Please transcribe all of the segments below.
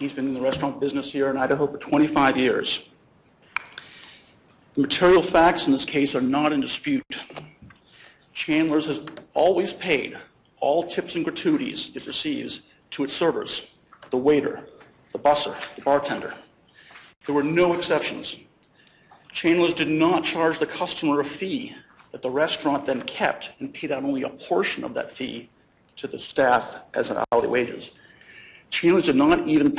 He's been in the restaurant business here in Idaho for 25 years. The material facts in this case are not in dispute. Chandlers has always paid all tips and gratuities it receives to its servers, the waiter, the busser, the bartender. There were no exceptions. Chandlers did not charge the customer a fee that the restaurant then kept and paid out only a portion of that fee to the staff as an hourly wages. Chandlers did not even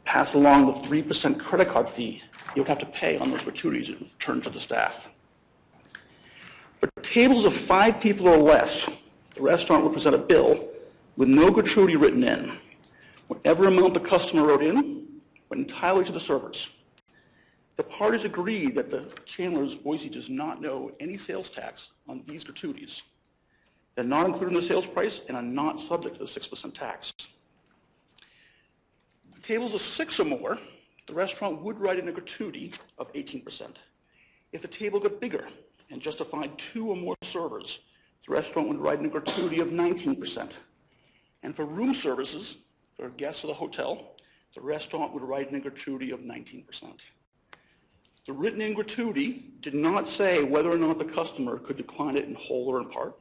pass along the 3% credit card fee you would have to pay on those gratuities in return to the staff. For tables of 5 people or less, the restaurant would present a bill with no gratuity written in. Whatever amount the customer wrote in went entirely to the servers. The parties agreed that the Chandlers Boise does not know any sales tax on these gratuities. They're not included in the sales price and are not subject to the 6% tax. For tables of 6 or more, the restaurant would write in a gratuity of 18%. If the table got bigger and justified 2 or more servers, the restaurant would write in a gratuity of 19%. And for room services, for guests of the hotel, the restaurant would write in a gratuity of 19%. The written-in gratuity did not say whether or not the customer could decline it in whole or in part.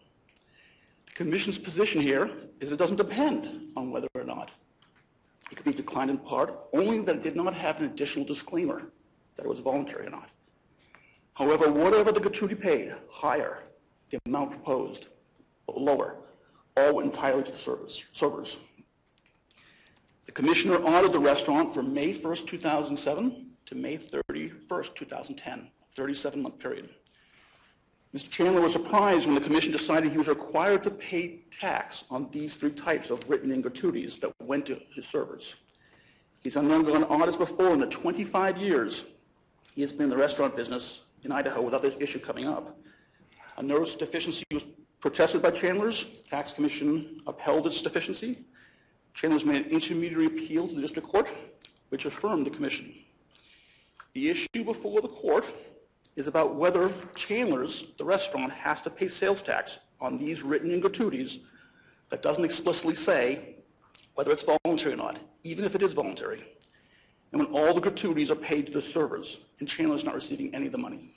The Commission's position here is it doesn't depend on whether or not it could be declined in part, only that it did not have an additional disclaimer that it was voluntary or not. However, whatever the gratuity paid, higher, the amount proposed, lower, all went entirely to the servers. The Commissioner audited the restaurant from May 1st, 2007 to May 31st, 2010, a 37-month period. Mr. Chandler was surprised when the Commission decided he was required to pay tax on these 3 types of written-in gratuities that went to his servers. He's undergone audits before in the 25 years he has been in the restaurant business in Idaho without this issue coming up. A notice of deficiency was protested by Chandlers. The Tax Commission upheld its deficiency. Chandlers made an intermediary appeal to the District Court, which affirmed the Commission. The issue before the court is about whether Chandlers, the restaurant, has to pay sales tax on these written-in gratuities that doesn't explicitly say whether it's voluntary or not, even if it is voluntary, and when all the gratuities are paid to the servers and Chandler's not receiving any of the money.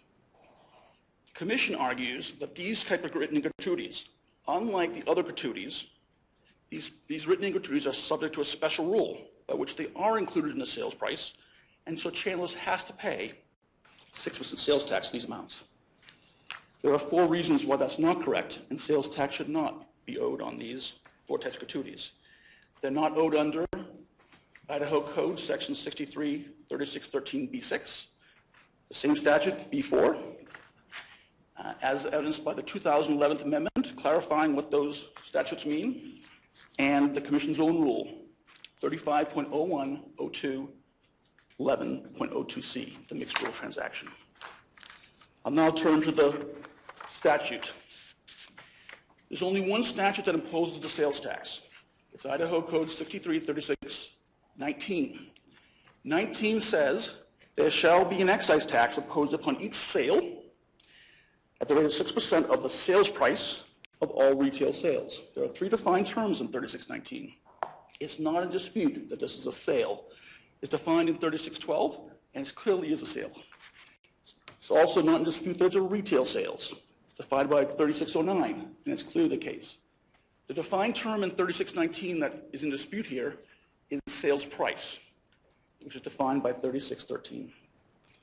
The Commission argues that these type of written-in gratuities, unlike the other gratuities, these written-in gratuities are subject to a special rule by which they are included in the sales price, and so Chandlers has to pay 6% sales tax on these amounts. There are 4 reasons why that's not correct, and sales tax should not be owed on these 4 types of gratuities. They're not owed under Idaho Code Section 63-3613B6, the same statute, B4, as evidenced by the 2011 Amendment, clarifying what those statutes mean, and the Commission's own rule, 35.0102 11.02C, the mixed rule transaction. I'll now turn to the statute. There's only one statute that imposes the sales tax. It's Idaho Code 63-3619. 19 says there shall be an excise tax imposed upon each sale at the rate of 6% of the sales price of all retail sales. There are 3 defined terms in 3619. It's not a dispute that this is a sale. It's defined in 3612, and it clearly is a sale. It's also not in dispute that it's a retail sales. It's defined by 3609, and it's clearly the case. The defined term in 3619 that is in dispute here is sales price, which is defined by 3613.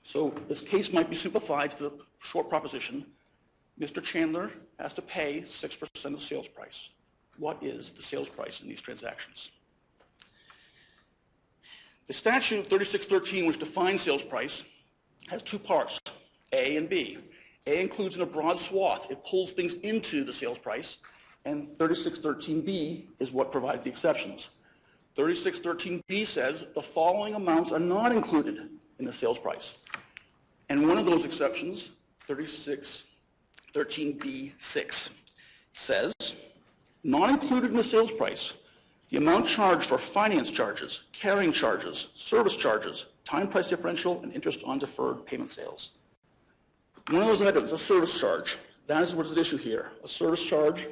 So this case might be simplified to the short proposition: Mr. Chandler has to pay 6% of sales price. What is the sales price in these transactions? The statute 3613, which defines sales price, has 2 parts, A and B. A includes in a broad swath. It pulls things into the sales price, and 3613B is what provides the exceptions. 3613B says the following amounts are not included in the sales price. And one of those exceptions, 3613B6, says, not included in the sales price, the amount charged for finance charges, carrying charges, service charges, time price differential, and interest on deferred payment sales. One of those items, a service charge, that is what is at issue here, a service charge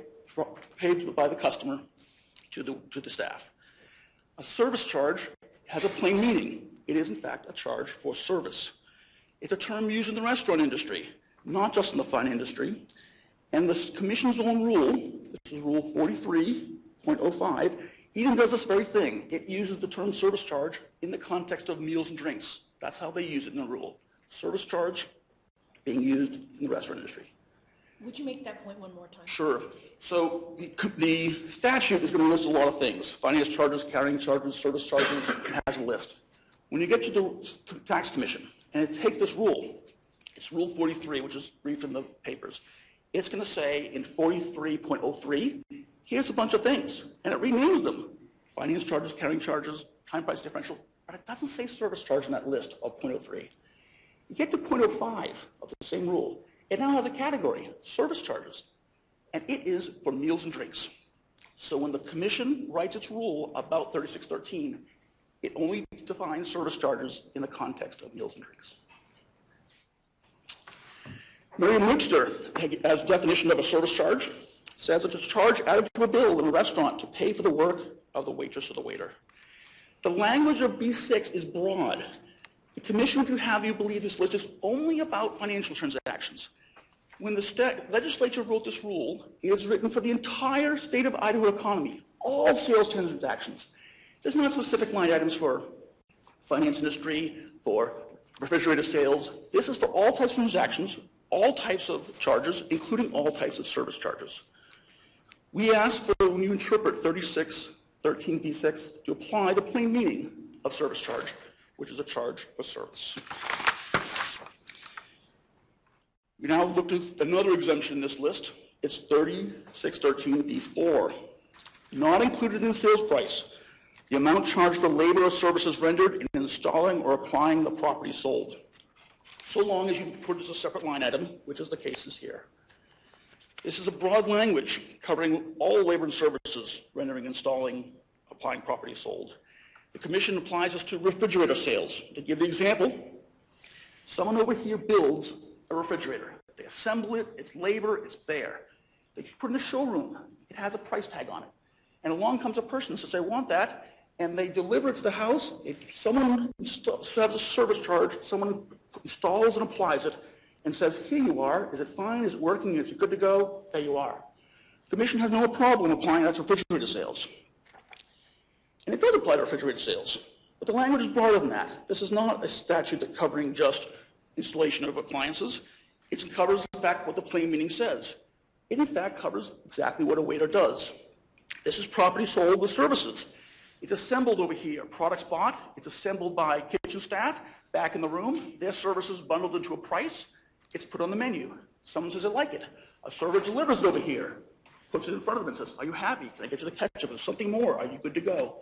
paid by the customer to the staff. A service charge has a plain meaning. It is, in fact, a charge for service. It's a term used in the restaurant industry, not just in the fine industry. And the Commission's own rule, this is Rule 43.05, even does this very thing. It uses the term service charge in the context of meals and drinks. That's how they use it in the rule. Service charge being used in the restaurant industry. Would you make that point one more time? Sure. So the statute is going to list a lot of things. Finance charges, carrying charges, service charges, it has a list. When you get to the tax commission, and it takes this rule, it's Rule 43, which is briefed in the papers, it's going to say in 43.03, here's a bunch of things, and it renames them. Finance charges, carrying charges, time price differential, but it doesn't say service charge in that list of .03. You get to .05 of the same rule, it now has a category, service charges, and it is for meals and drinks. So when the Commission writes its rule about 3613, it only defines service charges in the context of meals and drinks. Merriam-Webster, as definition of a service charge, says it's a charge added to a bill in a restaurant to pay for the work of the waitress or the waiter. The language of B6 is broad. The Commission would have you believe this list is only about financial transactions. When the legislature wrote this rule, it is written for the entire state of Idaho economy, all sales transactions. There's not specific line items for finance industry, for refrigerator sales. This is for all types of transactions, all types of charges, including all types of service charges. We ask for, when you interpret 3613B6, to apply the plain meaning of service charge, which is a charge for service. We now look at another exemption in this list. It's 3613B4. Not included in the sales price, the amount charged for labor or services rendered in installing or applying the property sold, so long as you put it as a separate line item, which is the case here. This is a broad language covering all labor and services rendering, installing, applying property sold. The Commission applies this to refrigerator sales. To give the example, someone over here builds a refrigerator. They assemble it, it's labor, it's there. They put it in a showroom, it has a price tag on it. And along comes a person and says, I want that, and they deliver it to the house. Someone has a service charge, someone installs and applies it, and says, here you are, is it fine, is it working, is it good to go? There you are. The Commission has no problem applying that to refrigerator sales. And it does apply to refrigerator sales, but the language is broader than that. This is not a statute that's covering just installation of appliances. It covers, in fact, what the plain meaning says. It, in fact, covers exactly what a waiter does. This is property sold with services. It's assembled over here. Products bought, it's assembled by kitchen staff back in the room. Their services bundled into a price. It's put on the menu. Someone says, I like it. A server delivers it over here, puts it in front of them and says, are you happy? Can I get you the ketchup? Is something more? Are you good to go?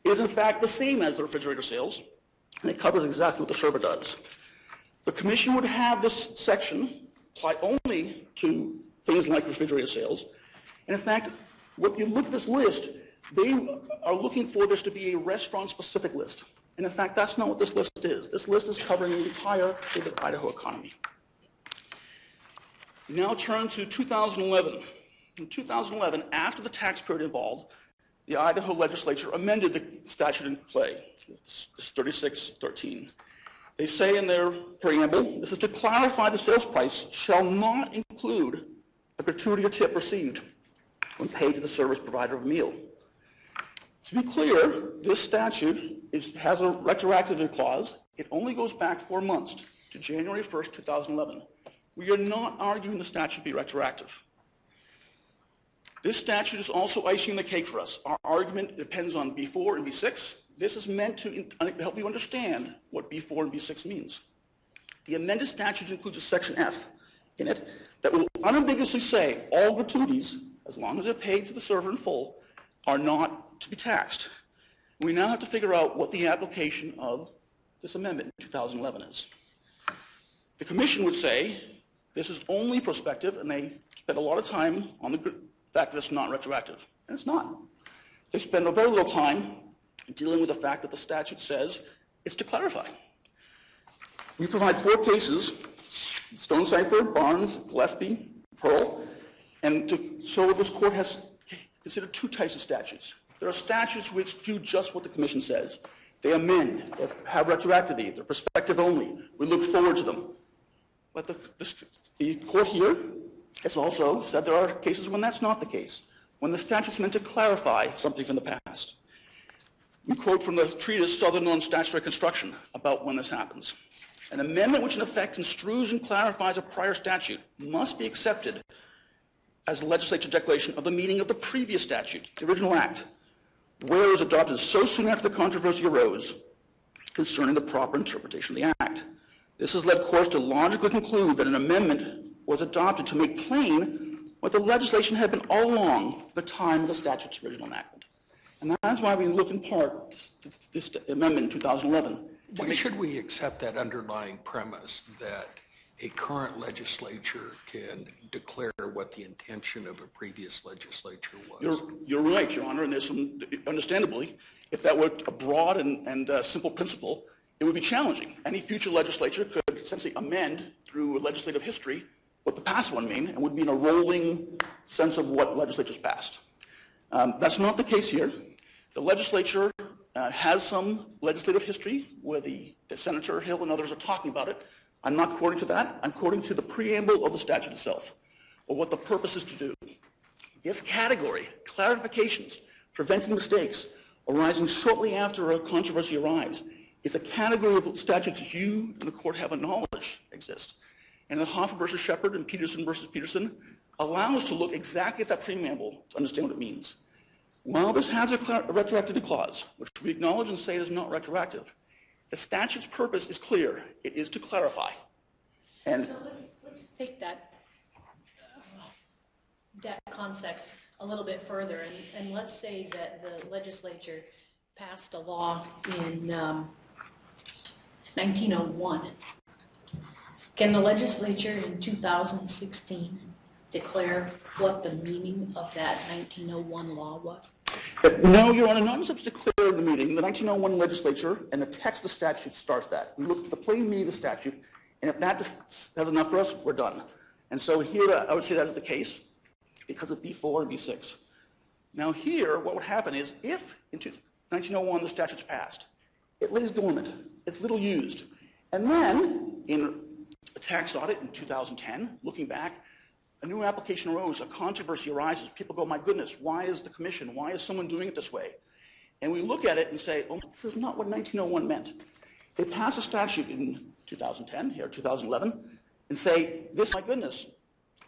It is, in fact, the same as the refrigerator sales, and it covers exactly what the server does. The Commission would have this section apply only to things like refrigerator sales. And in fact, when you look at this list, they are looking for this to be a restaurant-specific list. And in fact, that's not what this list is. This list is covering the entire state of Idaho economy. We now turn to 2011. In 2011, after the tax period involved, the Idaho legislature amended the statute in play, 3613. They say in their preamble, this is to clarify the sales price shall not include a gratuity or tip received when paid to the service provider of a meal. To be clear, this statute has a retroactivity clause. It only goes back 4 months to January 1st, 2011. We are not arguing the statute be retroactive. This statute is also icing the cake for us. Our argument depends on B4 and B6. This is meant to help you understand what B4 and B6 means. The amended statute includes a section F in it that will unambiguously say all gratuities, as long as they're paid to the server in full, are not to be taxed. We now have to figure out what the application of this amendment in 2011 is. The Commission would say this is only prospective, and they spend a lot of time on the fact that it's not retroactive, and it's not. They spend a very little time dealing with the fact that the statute says it's to clarify. We provide 4 cases, Stonecipher, Barnes, Gillespie, Pearl, and so this court has considered 2 types of statutes. There are statutes which do just what the Commission says. They amend, they have retroactivity, they're prospective only. We look forward to them. But the court here has also said there are cases when that's not the case, when the statute's meant to clarify something from the past. We quote from the treatise Southern Non-Statutory Construction about when this happens. An amendment which in effect construes and clarifies a prior statute must be accepted as a legislature declaration of the meaning of the previous statute, the original act, where it was adopted so soon after the controversy arose concerning the proper interpretation of the act. This has led courts to logically conclude that an amendment was adopted to make plain what the legislation had been all along for the time of the statute's original enactment. And that's why we look in part to this amendment in 2011. Why should we accept that underlying premise that a current legislature can declare what the intention of a previous legislature was? You're right, Your Honor, and there's some, understandably, if that were a broad and simple principle, it would be challenging. Any future legislature could essentially amend through legislative history what the past one mean, and would be in a rolling sense of what legislatures passed. That's not the case here. The legislature has some legislative history where the Senator Hill and others are talking about it. I'm not quoting to that. I'm quoting to the preamble of the statute itself, or what the purpose is to do. Its category, clarifications, preventing mistakes arising shortly after a controversy arrives, is a category of statutes that you and the court have acknowledged exist. And the Hoffa versus Shepard and Peterson versus Peterson allow us to look exactly at that preamble to understand what it means. While this has a retroactivity clause, which we acknowledge and say is not retroactive, the statute's purpose is clear. It is to clarify. And So let's take that concept a little bit further, and let's say that the legislature passed a law in 1901. Can the legislature in 2016 declare what the meaning of that 1901 law was? no, Your Honor, not as declared in the meeting. The 1901 legislature and the text of the statute starts that. We look at the plain meaning of the statute, and if that has enough for us, we're done. And so here, I would say that is the case because of B4 and B6. Now here, what would happen is if in 1901 the statute's passed, it lays dormant, it's little used. And then in a tax audit in 2010, looking back, a new application arose, a controversy arises, people go, my goodness, why is the commission, why is someone doing it this way? And we look at it and say, oh, this is not what 1901 meant. They pass a statute in 2010, here 2011, and say, this, my goodness,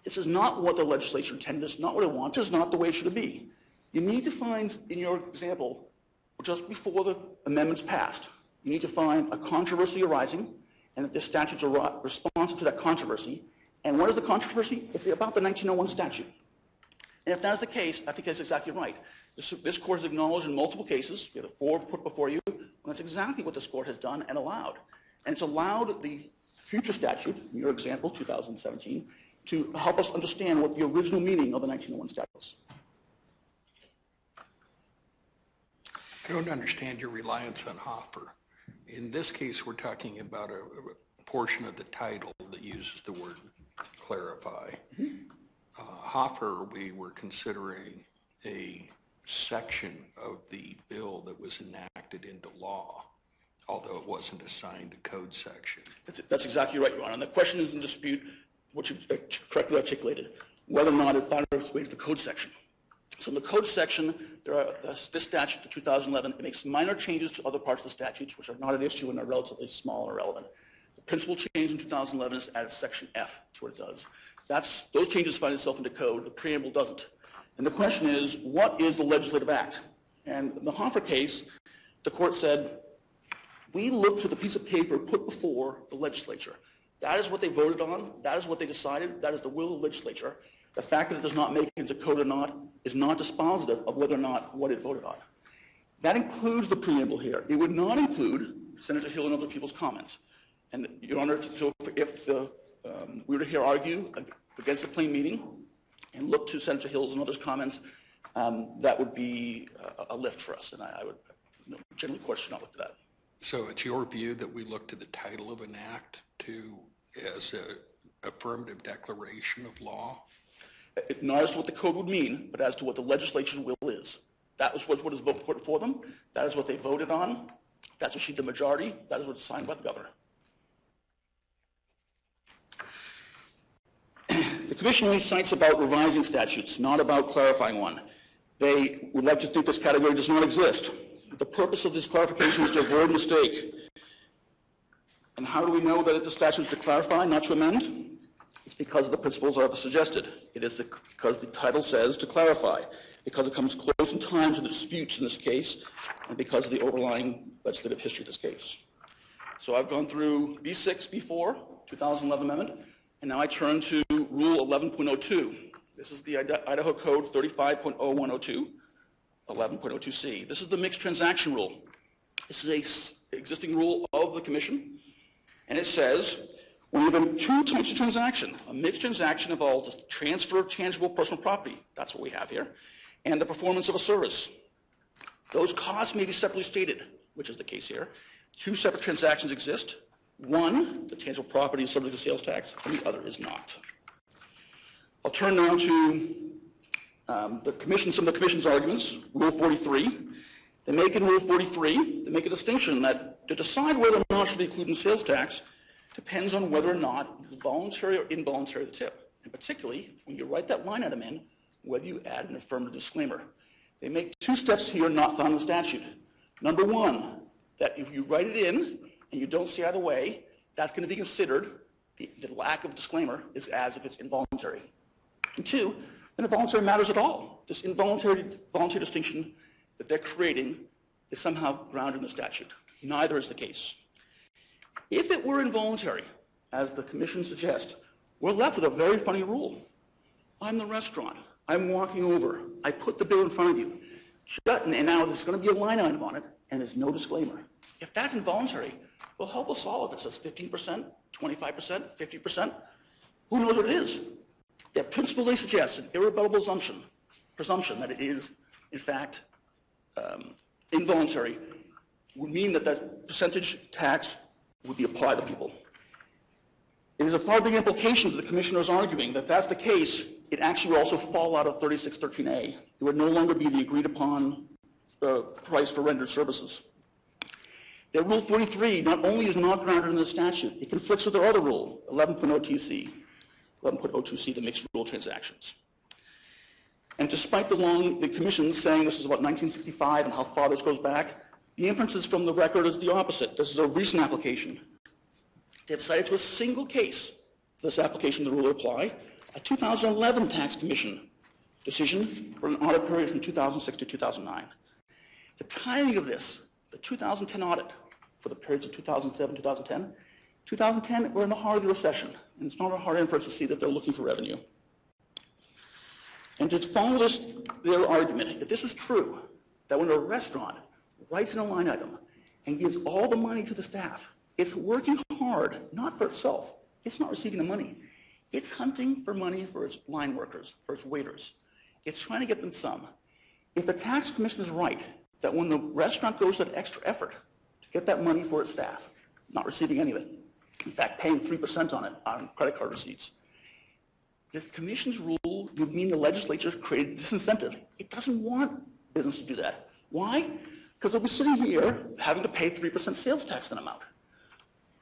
this is not what the legislature intended, this is not what it wants, this is not the way it should be. You need to find, in your example, just before the amendments passed, you need to find a controversy arising, and that the statutes are responsive to that controversy. And what is the controversy? It's about the 1901 statute. And if that is the case, I think that's exactly right. This court has acknowledged in multiple cases, we have the 4 put before you, and that's exactly what this court has done and allowed. And it's allowed the future statute, in your example, 2017, to help us understand what the original meaning of the 1901 statute was. I don't understand your reliance on Hoffer. In this case, we're talking about a portion of the title that uses the word clarify. Hoffer, we were considering a section of the bill that was enacted into law, although it wasn't assigned a code section. That's exactly right, Your Honor. And the question is in dispute, which you correctly articulated, whether or not it found its way to the code section. So in the code section, this statute, the 2011, it makes minor changes to other parts of the statutes, which are not an issue and are relatively small and irrelevant. The principal change in 2011 is to add section F to what it does. Those changes find itself into code. The preamble doesn't. And the question is, what is the legislative act? And in the Hoffer case, the court said, we look to the piece of paper put before the legislature. That is what they voted on. That is what they decided. That is the will of the legislature. The fact that it does not make it into code or not is not dispositive of whether or not what it voted on. That includes the preamble here. It would not include Senator Hill and other people's comments. And, Your Honor, so if we were to here argue against the plain meaning and look to Senator Hill's and others' comments, that would be a lift for us. And I would generally question not look at that. So it's your view that we look to the title of an act as an affirmative declaration of law? Not as to what the code would mean, but as to what the legislature's will is. That was what is put before them. That is what they voted on. That's a sheet of the majority. That is what's signed by the governor. The commission only cites about revising statutes, not about clarifying one. They would like to think this category does not exist. The purpose of this clarification is to avoid mistake. And how do we know that the statute is to clarify, not to amend? It's because of the principles I've suggested. It is because the title says to clarify, because it comes close in time to the disputes in this case, and because of the overlying legislative history of this case. So I've gone through B6, B4, 2011 amendment, and now I turn to Rule 11.02. This is the Idaho Code 35.0102, 11.02C. This is the mixed transaction rule. This is an existing rule of the commission, and it says, when you have two types of transaction, a mixed transaction involves the transfer of tangible personal property, that's what we have here, and the performance of a service. Those costs may be separately stated, which is the case here. Two separate transactions exist. One, the tangible property is subject to sales tax, and the other is not. I'll turn now to some of the commission's arguments. Rule 43. They make in Rule 43, they make a distinction that to decide whether or not it should be included in sales tax depends on whether or not it is voluntary or involuntary the tip. And particularly, when you write that line item in, whether you add an affirmative disclaimer. They make two steps here not found in the statute. Number one, that if you write it in and you don't see either way, that's going to be considered, the lack of disclaimer is as if it's involuntary. And two, then involuntary matters at all. This voluntary distinction that they're creating is somehow grounded in the statute. Neither is the case. If it were involuntary, as the commission suggests, we're left with a very funny rule. I'm the restaurant. I'm walking over. I put the bill in front of you. And now there's going to be a line item on it, and there's no disclaimer. If that's involuntary, well, help us all if it says 15%, 25%, 50%. Who knows what it is? That principally suggests an irrebuttable presumption that it is, in fact, involuntary would mean that that percentage tax would be applied to people. It is a far bigger implication that the commissioner is arguing that that's the case. It actually would also fall out of 3613A. It would no longer be the agreed upon price for rendered services. Their Rule 43 not only is not grounded in the statute, it conflicts with their other rule, 11.02C, the mixed rule transactions. And despite the commission saying this is about 1965 and how far this goes back, the inferences from the record is the opposite. This is a recent application. They've cited to a single case for this application the rule would apply, a 2011 tax commission decision for an audit period from 2006 to 2009. The timing of this, the 2010 audit for the periods of 2007, 2010, we're in the heart of the recession, and it's not a hard inference to see that they're looking for revenue. And to follow their argument, if this is true, that when a restaurant writes in a line item and gives all the money to the staff, it's working hard, not for itself. It's not receiving the money. It's hunting for money for its line workers, for its waiters. It's trying to get them some. If the tax commission is right, that when the restaurant goes to that extra effort to get that money for its staff, not receiving any of it, in fact, paying 3% on it on credit card receipts, this commission's rule would mean the legislature created a disincentive. It doesn't want business to do that. Why? Because they'll be sitting here having to pay 3% sales tax on an amount.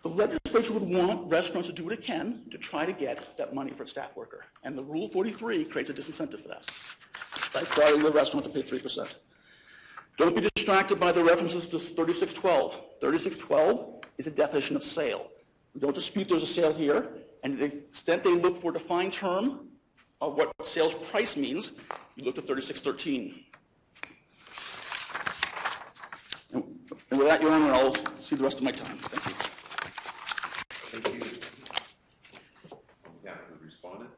The legislature would want restaurants to do what it can to try to get that money for its staff worker. And the Rule 43 creates a disincentive for that. By requiring the restaurant to pay 3%. Don't be distracted by the references to 3612. 3612 is a definition of sale. We don't dispute there's a sale here. And to the extent they look for a defined term of what sales price means, you look to 3613. And with that, Your Honor, I'll see the rest of my time. Thank you. Thank you. On behalf of the respondent.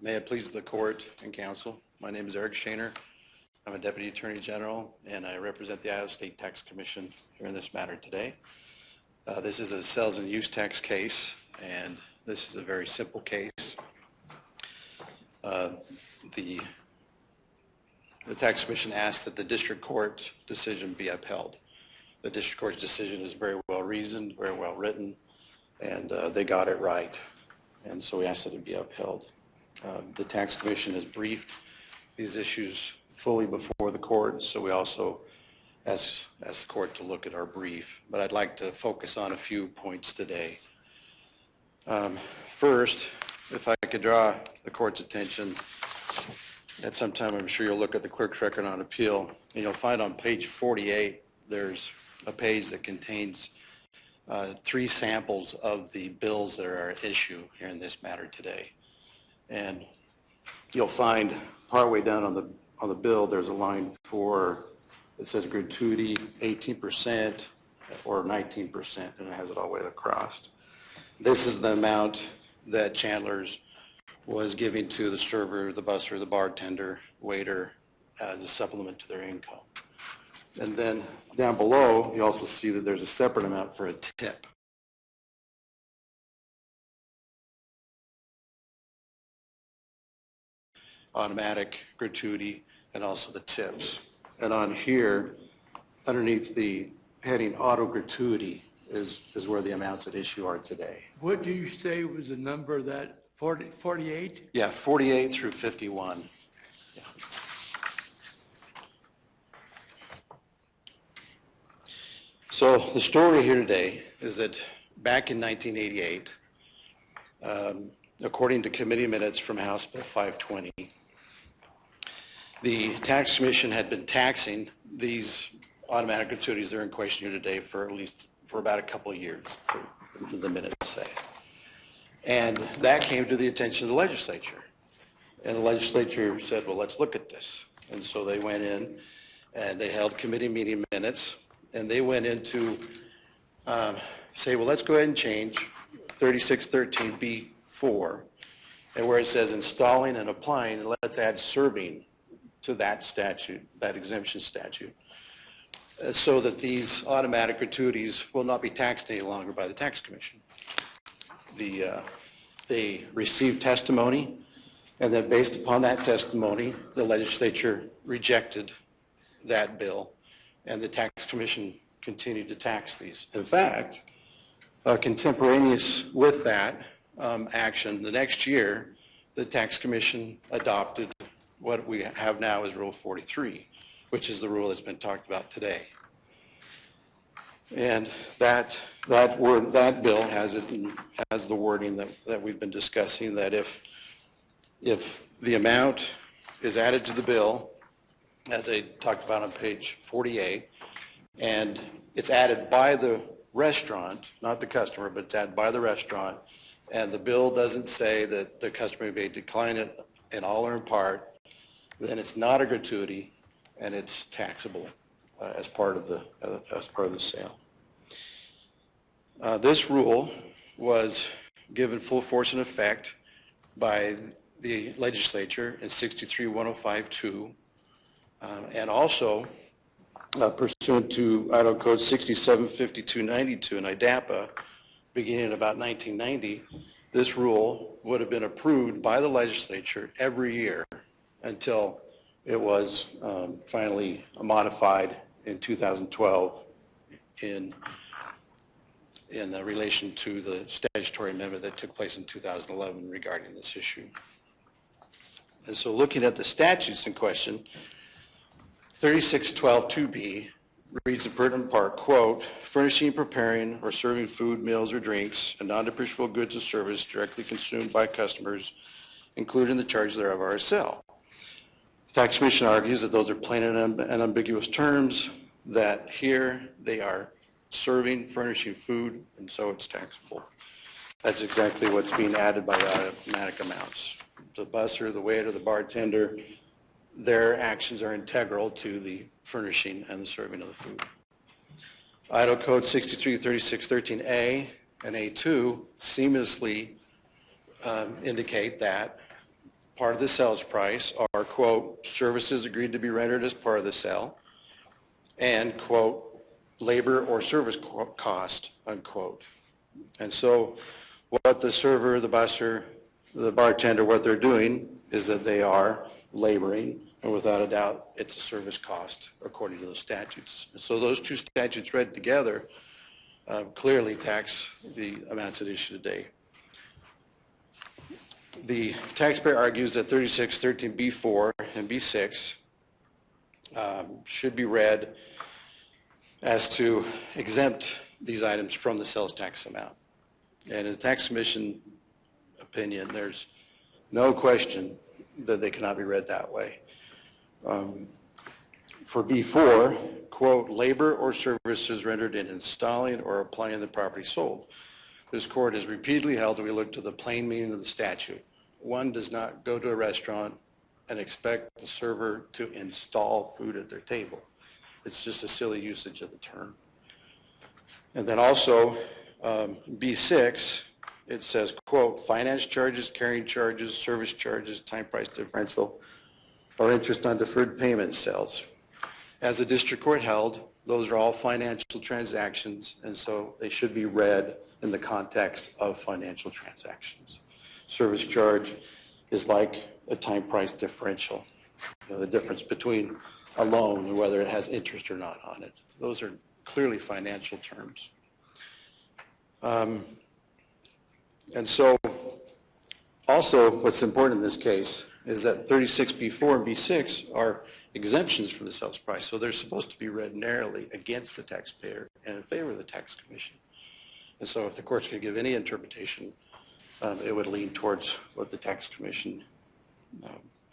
May it please the court and counsel. My name is Eric Shaner. I'm a Deputy Attorney General, and I represent the Idaho State Tax Commission here in this matter today. This is a sales and use tax case, and this is a very simple case. The Tax Commission asked that the district court decision be upheld. The district court's decision is very well reasoned, very well written, and they got it right. And so we asked that it be upheld. The Tax Commission has briefed these issues fully before the court, so we also ask the court to look at our brief. But I'd like to focus on a few points today. First, if I could draw the court's attention, at some time I'm sure you'll look at the clerk's record on appeal, and you'll find on page 48 there's a page that contains 3 samples of the bills that are at issue here in this matter today. And you'll find partway down on the bill there's a line for, it says gratuity 18% or 19%, and it has it all the way across. This is the amount that Chandlers was giving to the server, the busser, the bartender, waiter as a supplement to their income. And then down below, you also see that there's a separate amount for a tip. Automatic gratuity and also the tips. And on here, underneath the heading auto gratuity is where the amounts at issue are today. What do you say was the number of that, 48? Yeah, 48 through 51. Yeah. So the story here today is that back in 1988, according to committee minutes from House Bill 520, the Tax Commission had been taxing these automatic gratuities that are in question here today for about a couple of years, the minutes say. And that came to the attention of the legislature. And the legislature said, well, let's look at this. And so they went in and they held committee meeting minutes, and they went into say, well, let's go ahead and change 3613B4, and where it says installing and applying, let's add serving to that statute, that exemption statute, so that these automatic gratuities will not be taxed any longer by the Tax Commission. They received testimony, and then based upon that testimony, the legislature rejected that bill, and the Tax Commission continued to tax these. In fact, contemporaneous with that action, the next year, the Tax Commission adopted what we have now as Rule 43, which is the rule that's been talked about today. And that bill has the wording that we've been discussing, that if the amount is added to the bill, as I talked about on page 48, and it's added by the restaurant, not the customer, but it's added by the restaurant, and the bill doesn't say that the customer may decline it in all or in part, then it's not a gratuity and it's taxable as part of the sale. This rule was given full force and effect by the legislature in 63-105-2, and also pursuant to Idaho Code 675292 and IDAPA, beginning in about 1990, this rule would have been approved by the legislature every year until it was finally modified in 2012 in relation to the statutory amendment that took place in 2011 regarding this issue. And so looking at the statutes in question, 3612-2B reads the pertinent part, quote, furnishing, preparing, or serving food, meals, or drinks, and non-depreciable goods or service directly consumed by customers, including the charges thereof are a sale. The Tax Commission argues that those are plain and unambiguous terms, that here they are serving, furnishing food, and so it's taxable. That's exactly what's being added by the automatic amounts. The busser, the waiter, the bartender, their actions are integral to the furnishing and the serving of the food. Idaho Code 633613A and A2 seamlessly indicate that part of the sales price are, quote, services agreed to be rendered as part of the sale, and, quote, labor or service cost, unquote. And so what the server, the busser, the bartender, what they're doing is that they are laboring, and without a doubt, it's a service cost according to the statutes. So those two statutes read together clearly tax the amounts at issue today. The taxpayer argues that 3613B4 and B6 should be read as to exempt these items from the sales tax amount. And in the tax commission opinion, there's no question that they cannot be read that way. For B4, quote, labor or services rendered in installing or applying the property sold. This court has repeatedly held that we look to the plain meaning of the statute. One does not go to a restaurant and expect the server to install food at their table. It's just a silly usage of the term. And then also, B6, it says, quote, finance charges, carrying charges, service charges, time price differential, or interest on deferred payment sales. As the district court held, those are all financial transactions, and so they should be read in the context of financial transactions. Service charge is like a time price differential, the difference between a loan and whether it has interest or not on it. Those are clearly financial terms. And so also what's important in this case is that 36B4 and B6 are exemptions from the sales price, so they're supposed to be read narrowly against the taxpayer and in favor of the tax commission. And so if the court's going to give any interpretation, it would lean towards what the tax commission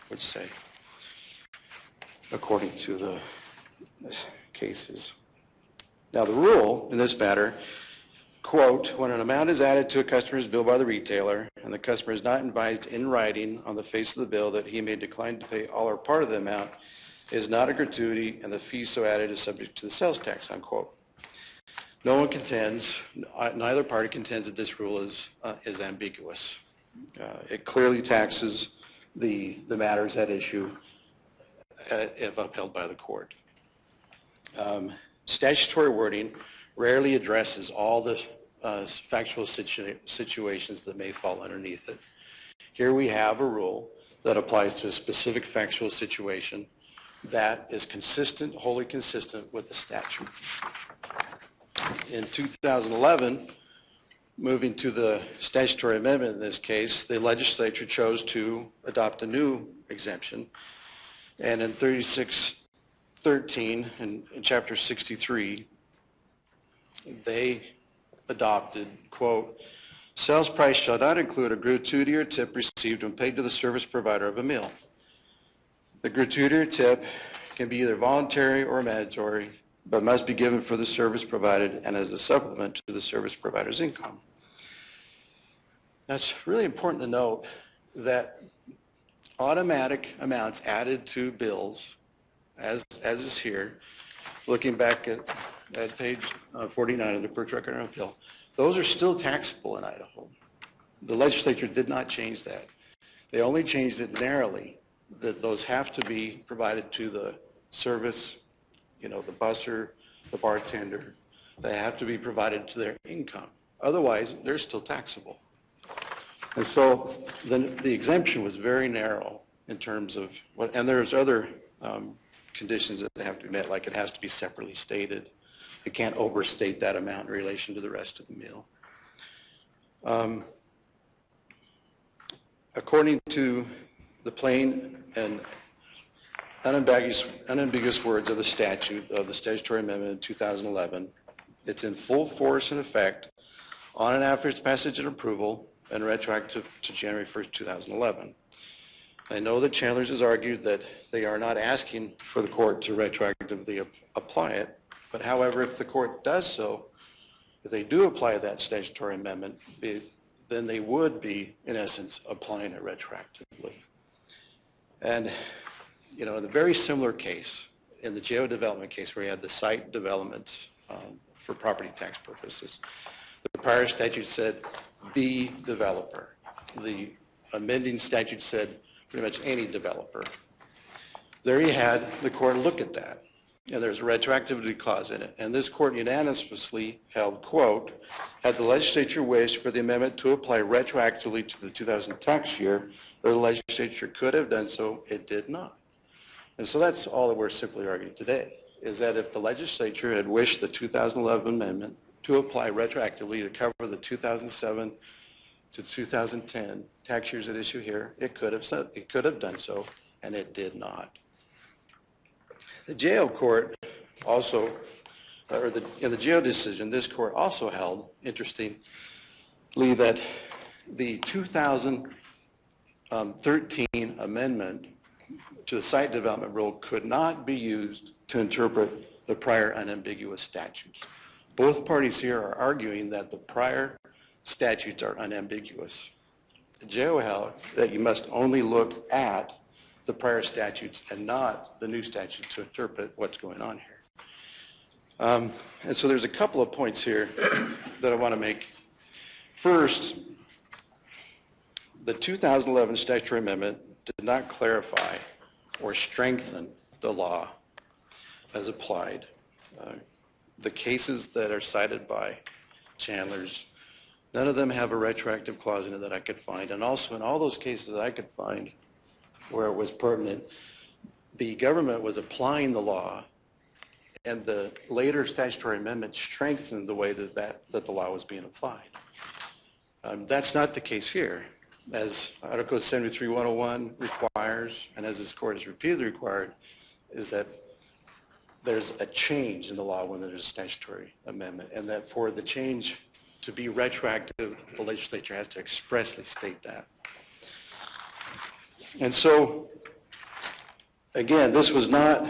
would say, according to the cases. Now the rule in this matter, quote, when an amount is added to a customer's bill by the retailer and the customer is not advised in writing on the face of the bill that he may decline to pay all or part of the amount, is not a gratuity and the fee so added is subject to the sales tax, unquote. No one contends, neither party contends that this rule is ambiguous. It clearly taxes the matters at issue if upheld by the court. Statutory wording rarely addresses all the factual situations that may fall underneath it. Here we have a rule that applies to a specific factual situation that is consistent, wholly consistent with the statute. In 2011, moving to the statutory amendment in this case, the legislature chose to adopt a new exemption. And in 3613, in chapter 63, they adopted, quote, sales price shall not include a gratuity or tip received when paid to the service provider of a meal. The gratuity or tip can be either voluntary or mandatory, but must be given for the service provided and as a supplement to the service provider's income. Now, it's really important to note that automatic amounts added to bills, as is here, looking back at page 49 of the clerk's record on appeal, those are still taxable in Idaho. The legislature did not change that. They only changed it narrowly, that those have to be provided to the service, the busser, the bartender. They have to be provided to their income. Otherwise, they're still taxable. And so the exemption was very narrow in terms of what, and there's other conditions that have to be met, like it has to be separately stated. You can't overstate that amount in relation to the rest of the meal. According to the plain and unambiguous words of the statute, of the statutory amendment in 2011, it's in full force and effect on and after its passage and approval and retroactive to January 1st, 2011. I know that Chandlers has argued that they are not asking for the court to retroactively apply it, but however, if the court does so, if they do apply that statutory amendment, then they would be, in essence, applying it retroactively. And, in a very similar case, in the geo development case where you had the site developments for property tax purposes, the prior statute said the developer. The amending statute said pretty much any developer. There you had the court look at that, and there's a retroactivity clause in it. And this court unanimously held, quote, had the legislature wished for the amendment to apply retroactively to the 2000 tax year, the legislature could have done so, it did not. And so that's all that we're simply arguing today, is that if the legislature had wished the 2011 amendment to apply retroactively to cover the 2007 to 2010 tax years at issue here, it could have done so, and it did not. The JO court also, in the JO decision, this court also held, interestingly, that the 2013 amendment to the site development rule could not be used to interpret the prior unambiguous statutes. Both parties here are arguing that the prior statutes are unambiguous. The JO held that you must only look at the prior statutes and not the new statute to interpret what's going on here. And so there's a couple of points here that I want to make. First, the 2011 statutory amendment did not clarify or strengthen the law as applied. The cases that are cited by Chandlers, none of them have a retroactive clause in it that I could find. And also in all those cases that I could find where it was pertinent, the government was applying the law, and the later statutory amendment strengthened the way that the law was being applied. That's not the case here. As Article 73-101 requires, and as this court has repeatedly required, is that there's a change in the law when there's a statutory amendment, and that for the change to be retroactive, the legislature has to expressly state that. And so, again, this was not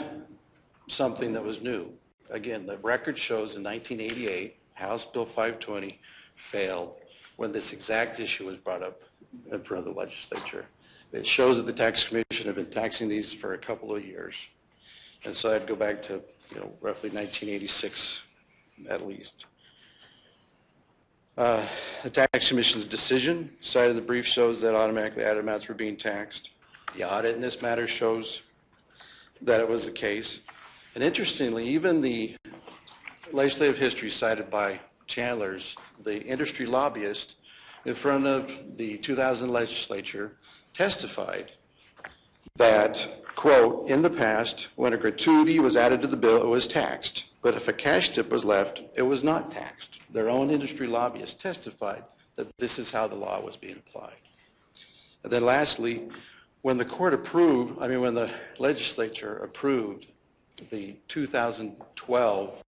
something that was new. Again, the record shows in 1988, House Bill 520 failed when this exact issue was brought up in front of the legislature. It shows that the tax commission had been taxing these for a couple of years. And so I'd go back to, roughly 1986 at least. The tax commission's decision cited in the brief shows that automatically added amounts were being taxed. The audit in this matter shows that it was the case. And interestingly, even the legislative history cited by Chandlers, the industry lobbyist in front of the 2000 legislature, testified that, quote, in the past, when a gratuity was added to the bill, it was taxed. But if a cash tip was left, it was not taxed. Their own industry lobbyist testified that this is how the law was being applied. And then lastly, when the legislature approved the 2012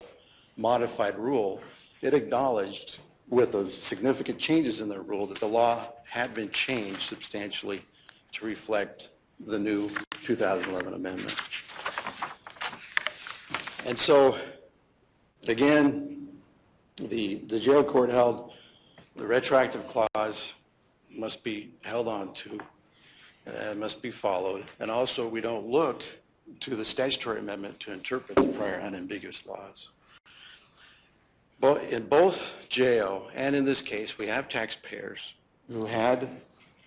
modified rule, it acknowledged with those significant changes in the rule that the law had been changed substantially to reflect the new 2011 amendment. And so, again, the jail court held the retroactive clause must be held on to and must be followed. And also, we don't look to the statutory amendment to interpret the prior unambiguous laws. But in both JO and in this case, we have taxpayers who had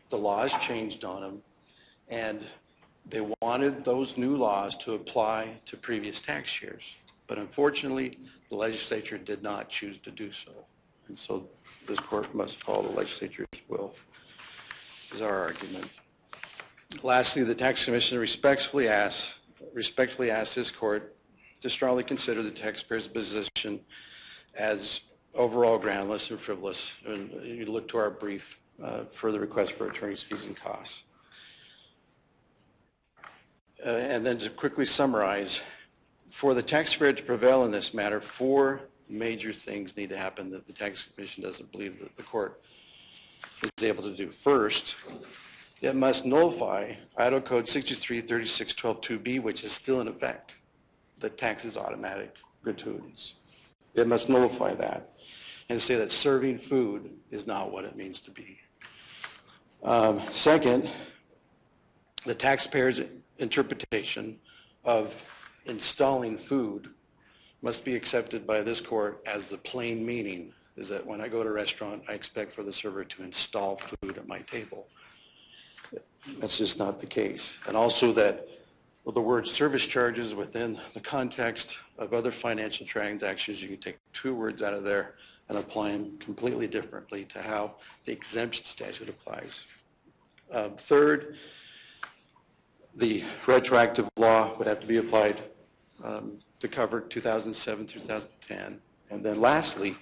the laws changed on them, and they wanted those new laws to apply to previous tax years. But unfortunately, the legislature did not choose to do so. And so this court must follow the legislature's will, is our argument. Lastly, the tax commission respectfully asks this court to strongly consider the taxpayer's position as overall groundless and frivolous. And you look to our brief for the request for attorney's fees and costs. And then to quickly summarize, for the taxpayer to prevail in this matter, 4 major things need to happen that the tax commission doesn't believe that the court is able to do. First, it must nullify Idaho Code 633612-2B, which is still in effect, that taxes automatic gratuities. It must nullify that and say that serving food is not what it means to be. Second, the taxpayer's interpretation of installing food must be accepted by this court as the plain meaning is that when I go to a restaurant, I expect for the server to install food at my table. That's just not the case. And also that the word service charges within the context of other financial transactions, you can take two words out of there and apply them completely differently to how the exemption statute applies. Third, the retroactive law would have to be applied to cover 2007 through 2010. And then lastly,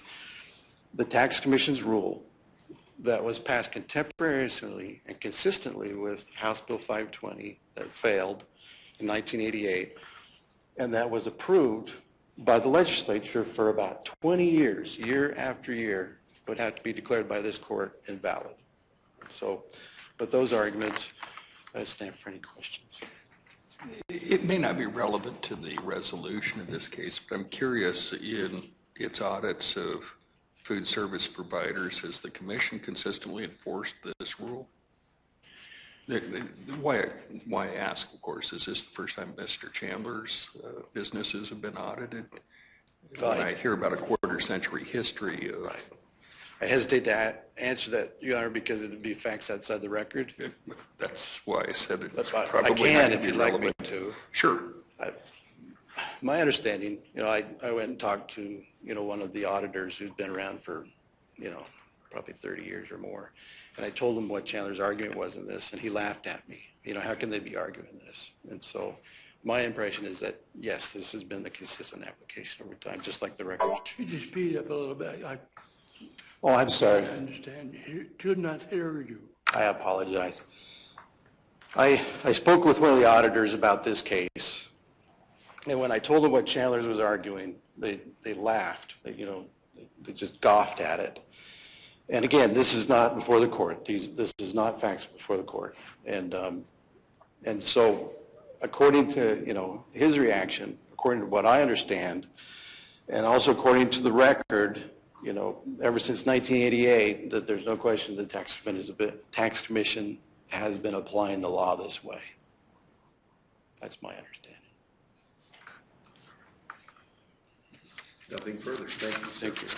the Tax Commission's rule that was passed contemporaneously and consistently with House Bill 520 that failed in 1988, and that was approved by the legislature for about 20 years, year after year, would have to be declared by this court invalid. So, with those arguments, I stand for any questions. It may not be relevant to the resolution in this case, but I'm curious, in its audits of food service providers, has the commission consistently enforced this rule? Why I ask, of course, is this the first time Mr. Chandler's businesses have been audited? When I hear about a quarter-century history of... I hesitate to answer that, Your Honor, because it would be facts outside the record. That's why I said it. That's why probably I can not if you'd like me to. Sure. My understanding, I went and talked to, one of the auditors who's been around for, probably 30 years or more. And I told him what Chandler's argument was in this, and he laughed at me. How can they be arguing this? And so my impression is that, yes, this has been the consistent application over time, just like the record. Could you speed up a little bit? Oh, I'm sorry. I understand. Could not hear you. I apologize. I spoke with one of the auditors about this case, and when I told them what Chandler's was arguing, they laughed. They just scoffed at it. And again, this is not before the court. This is not facts before the court. And so, according to his reaction, according to what I understand, and also according to the record, ever since 1988, that there's no question the tax commission has been applying the law this way. That's my understanding. Nothing further. Thank you, sir. Thank you.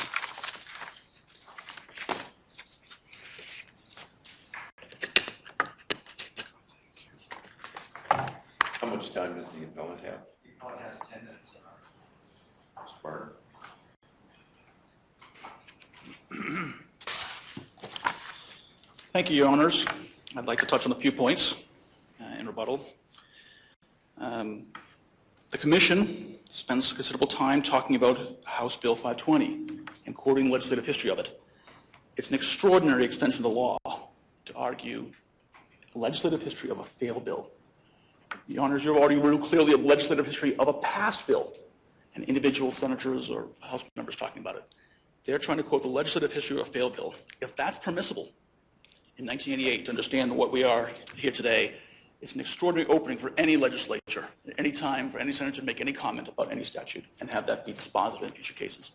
How much time does the appellant have? The appellant has 10 minutes. Mr. Barton? Thank you, Your Honors. I'd like to touch on a few points in rebuttal. The Commission spends considerable time talking about House Bill 520 and quoting legislative history of it. It's an extraordinary extension of the law to argue legislative history of a failed bill. Your Honors, you've already ruled clearly a legislative history of a passed bill, and individual senators or House members talking about it. They're trying to quote the legislative history of a failed bill. If that's permissible in 1988 to understand what we are here today, it's an extraordinary opening for any legislature at any time for any senator to make any comment about any statute and have that be dispositive in future cases,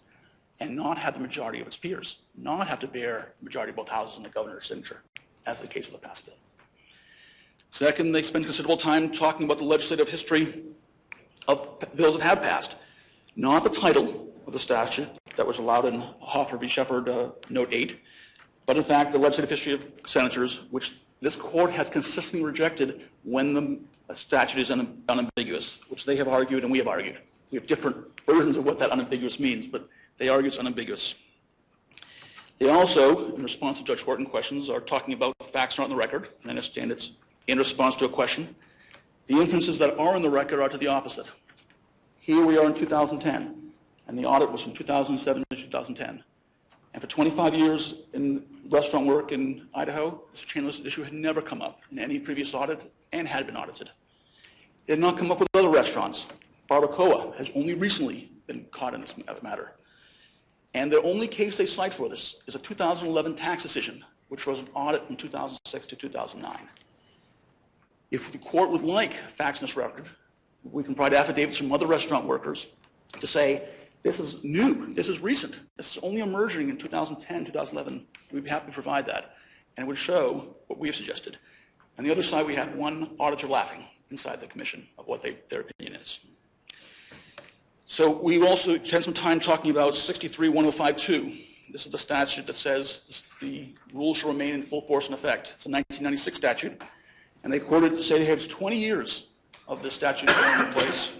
and not have the majority of its peers, not have to bear the majority of both houses and the governor's signature, as the case of the past bill. Second, they spend considerable time talking about the legislative history of bills that have passed, not the title of the statute that was allowed in Hoffer v. Shepard, Note 8, but in fact the legislative history of senators, which this court has consistently rejected when the statute is unambiguous, which they have argued and we have argued. We have different versions of what that unambiguous means, but they argue it's unambiguous. They also, in response to Judge Horton's questions, are talking about facts not in the record, and I understand it's in response to a question. The inferences that are in the record are to the opposite. Here we are in 2010, and the audit was from 2007 to 2010. And for 25 years in restaurant work in Idaho, this Chandlers issue had never come up in any previous audit and had been audited. It had not come up with other restaurants. Barbacoa has only recently been caught in this matter. And the only case they cite for this is a 2011 tax decision, which was an audit from 2006 to 2009. If the court would like facts in this record, we can provide affidavits from other restaurant workers to say, this is new, this is recent, this is only emerging in 2010, 2011. We'd be happy to provide that. And it would show what we have suggested. On the other side, we have one auditor laughing inside the commission of what their opinion is. So we also spent some time talking about 63-1052. This is the statute that says the rules shall remain in full force and effect. It's a 1996 statute. And they quoted to say they had 20 years of this statute in place.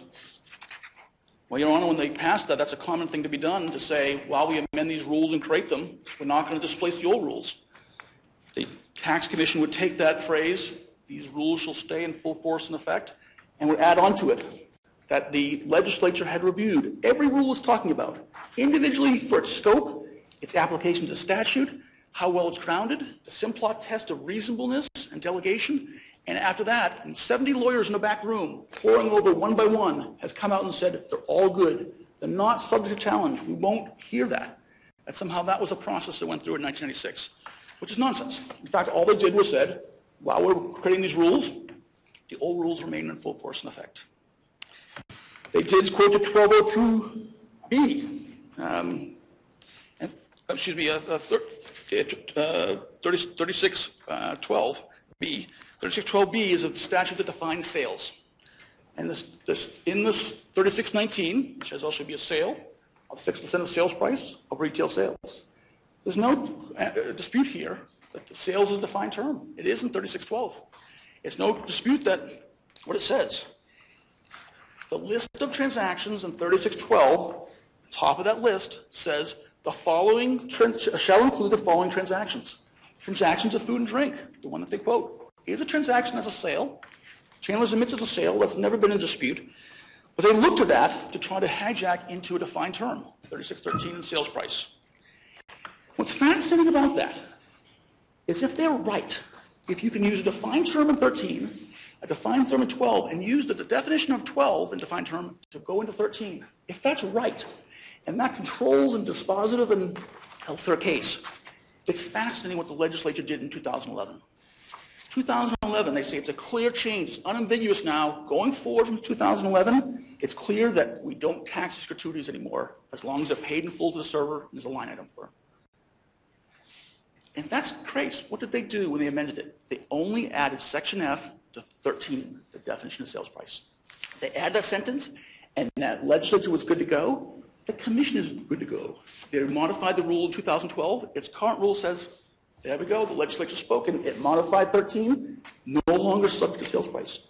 Well, Your Honor, when they passed that, that's a common thing to be done, to say, while we amend these rules and create them, we're not going to displace the old rules. The Tax Commission would take that phrase, these rules shall stay in full force and effect, and would add on to it that the legislature had reviewed every rule it's talking about, individually for its scope, its application to statute, how well it's grounded, the Simplot test of reasonableness and delegation, and after that, and 70 lawyers in the back room, pouring over one by one, has come out and said they're all good. They're not subject to challenge. We won't hear that. That somehow that was a process that went through in 1996, which is nonsense. In fact, all they did was said, while we're creating these rules, the old rules remain in full force and effect. They did quote the 1202B, 3612B. 3612B is a statute that defines sales. And in this 3619, which says there should be a sale of 6% of sales price of retail sales. There's no dispute here that the sales is a defined term. It is in 3612. It's no dispute that what it says. The list of transactions in 3612, the top of that list says the following shall include the following transactions. Transactions of food and drink, the one that they quote, is a transaction as a sale. Chandlers admits it's a sale. That's never been in dispute. But they looked at that to try to hijack into a defined term, 3613 in sales price. What's fascinating about that is if they're right, if you can use a defined term in 13, a defined term in 12, and use the definition of 12 in defined term to go into 13, if that's right, and that controls and dispositive and helps their case, it's fascinating what the legislature did in 2011. 2011, they say it's a clear change. It's unambiguous now. Going forward from 2011, it's clear that we don't tax these gratuities anymore as long as they're paid in full to the server and there's a line item for them. And that's crazy. What did they do when they amended it? They only added Section F to 13, the definition of sales price. They added that sentence, and that legislature was good to go. The commission is good to go. They modified the rule in 2012. Its current rule says, there we go, the legislature spoke, and it modified 13, no longer subject to sales price.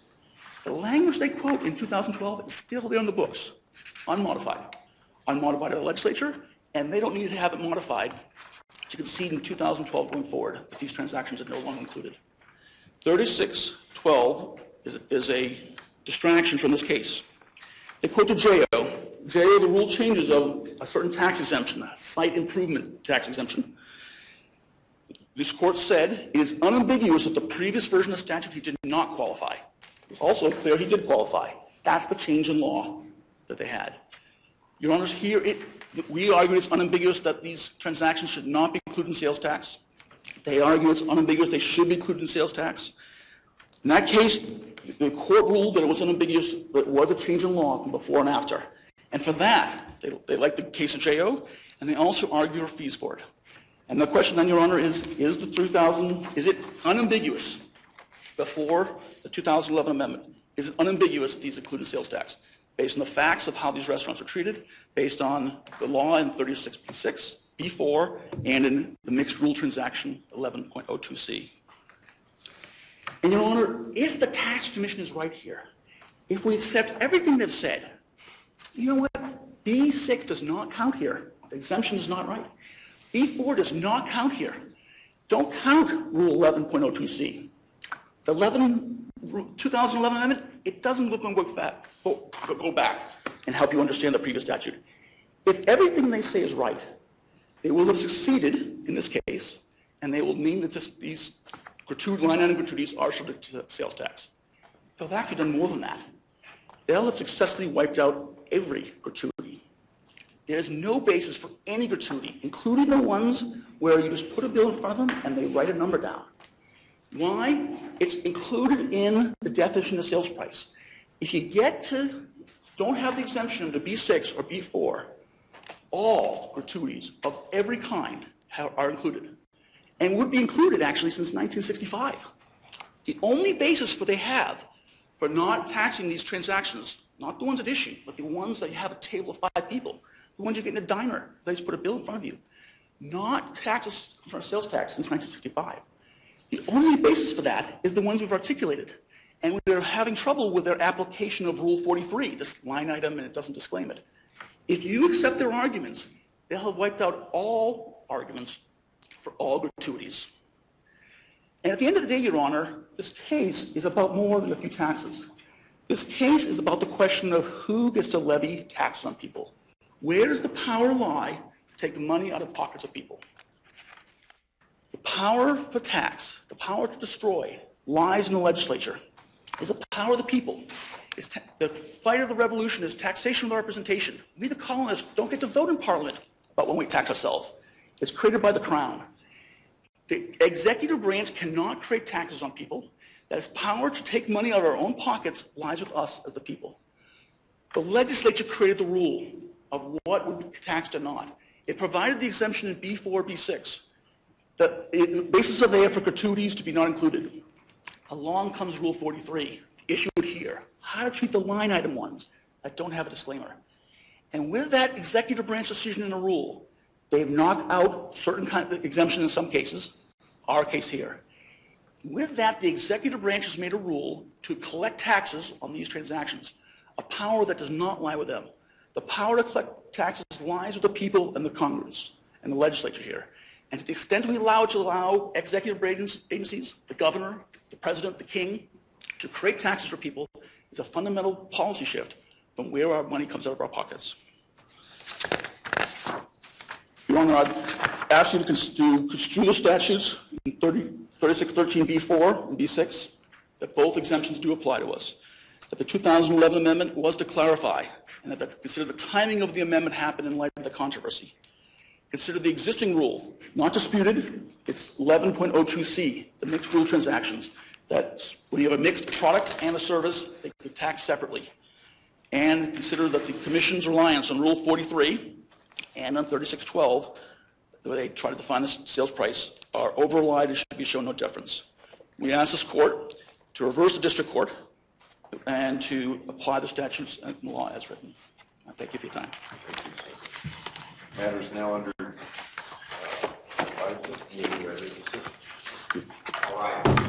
The language they quote in 2012 is still there in the books, unmodified. Unmodified by the legislature, and they don't need to have it modified to concede in 2012 going forward that these transactions are no longer included. 3612 is a distraction from this case. They quote to JO. JO, the rule changes of a certain tax exemption, a site improvement tax exemption. This court said it is unambiguous that the previous version of statute he did not qualify. It's also clear he did qualify. That's the change in law that they had. Your Honors, here we argue it's unambiguous that these transactions should not be included in sales tax. They argue it's unambiguous they should be included in sales tax. In that case, the court ruled that it was unambiguous, that it was a change in law from before and after. And for that, they like the case of JO, and they also argue for fees for it. And the question then, Your Honor, is the 3000, is it unambiguous before the 2011 amendment? Is it unambiguous that these include in sales tax? Based on the facts of how these restaurants are treated, based on the law in 36B6, B4, and in the mixed rule transaction 11.02C. And Your Honor, if the tax commission is right here, if we accept everything they've said, you know what? B6 does not count here. The exemption is not right. B4 does not count here. Don't count Rule 11.02C. The 2011 amendment, it doesn't look and go back and help you understand the previous statute. If everything they say is right, they will have succeeded in this case, and they will mean that these line item gratuities are subject to sales tax. They'll have actually done more than that. They'll have successfully wiped out every gratuity. There's no basis for any gratuity, including the ones where you just put a bill in front of them and they write a number down. Why? It's included in the definition of sales price. If you don't have the exemption to B6 or B4, all gratuities of every kind are included, and would be included actually since 1965. The only basis they have for not taxing these transactions, not the ones at issue, but the ones that you have a table of 5 people, the ones you get in a diner, they just put a bill in front of you, not taxes for sales tax since 1965. The only basis for that is the ones we've articulated. And we're having trouble with their application of Rule 43, this line item, and it doesn't disclaim it. If you accept their arguments, they'll have wiped out all arguments for all gratuities. And at the end of the day, Your Honor, this case is about more than a few taxes. This case is about the question of who gets to levy taxes on people. Where does the power lie to take the money out of pockets of people? The power for tax, the power to destroy, lies in the legislature. It's a power of the people. The fight of the revolution is taxation with representation. We, the colonists, don't get to vote in Parliament about when we tax ourselves. It's created by the Crown. The executive branch cannot create taxes on people. That its power to take money out of our own pockets lies with us as the people. The legislature created the rule of what would be taxed or not. It provided the exemption in B4, B6. The bases are there for gratuities to be not included. Along comes Rule 43, issued here. How to treat the line item ones that don't have a disclaimer. And with that executive branch decision in a rule, they've knocked out certain kind of exemption in some cases, our case here. With that, the executive branch has made a rule to collect taxes on these transactions, a power that does not lie with them. The power to collect taxes lies with the people and the Congress and the legislature here. And to the extent we allow it to allow executive agencies, the governor, the president, the king, to create taxes for people is a fundamental policy shift from where our money comes out of our pockets. Your Honor, I'd ask you to construe the statutes in 3613B4 and B6, that both exemptions do apply to us, that the 2011 amendment was to clarify, and that consider the timing of the amendment happened in light of the controversy. Consider the existing rule, not disputed, it's 11.02C, the mixed rule transactions, that when you have a mixed product and a service, they can be taxed separately. And consider that the Commission's reliance on Rule 43 and on 3612, where they try to define the sales price, are overrelied and should be shown no deference. We ask this court to reverse the district court and to apply the statutes and the law as written. I thank you for your time. Matters now under advisement. Meeting ready to see. All right.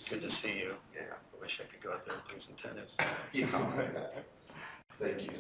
Good to see you. Yeah. I wish I could go out there and play some tennis. Yeah. Thank you.